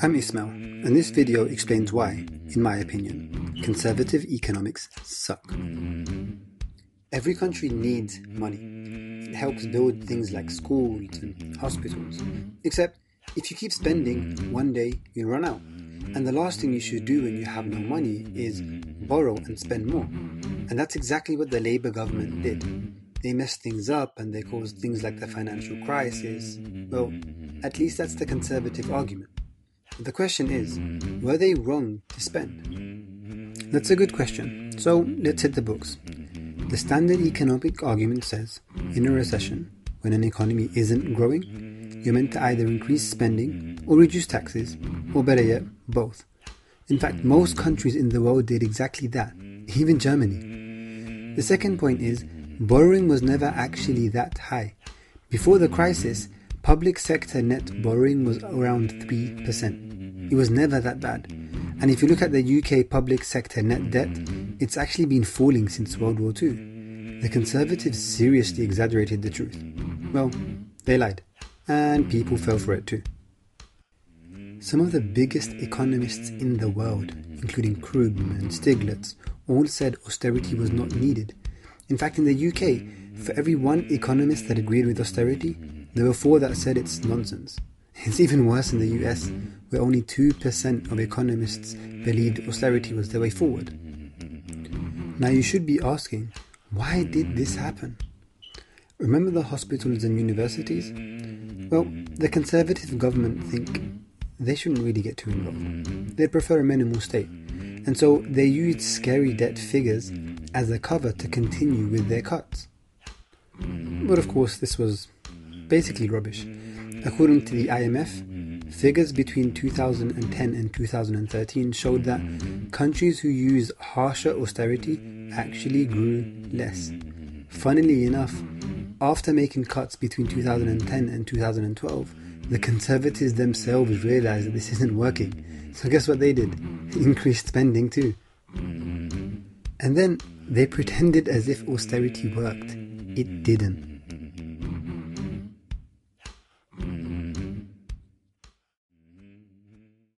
I'm Ismail, and this video explains why, in my opinion, conservative economics suck. Every country needs money. It helps build things like schools and hospitals. Except, if you keep spending, one day you'll run out. And the last thing you should do when you have no money is borrow and spend more. And that's exactly what the Labour government did. They messed things up and they caused things like the financial crisis. Well, at least that's the conservative argument. But the question is, were they wrong to spend? That's a good question. So let's hit the books. The standard economic argument says, in a recession, when an economy isn't growing, you're meant to either increase spending or reduce taxes, or better yet, both. In fact, most countries in the world did exactly that, even Germany. The second point is, borrowing was never actually that high. Before the crisis, public sector net borrowing was around 3%. It was never that bad. And if you look at the UK public sector net debt, it's actually been falling since World War II. The Conservatives seriously exaggerated the truth. Well, they lied. And people fell for it too. Some of the biggest economists in the world, including Krugman and Stiglitz, all said austerity was not needed. In fact, in the UK, for every one economist that agreed with austerity, there were 4 that said it's nonsense. It's even worse in the US, where only 2% of economists believed austerity was the way forward. Now you should be asking, why did this happen? Remember the hospitals and universities? Well, the Conservative government think they shouldn't really get too involved. They prefer a minimal state. And so they used scary debt figures as a cover to continue with their cuts. But of course, this was basically rubbish. According to the IMF, figures between 2010 and 2013 showed that countries who use harsher austerity actually grew less. Funnily enough, after making cuts between 2010 and 2012, the Conservatives themselves realized that this isn't working. So guess what they did? Increased spending too. And then they pretended as if austerity worked. It didn't.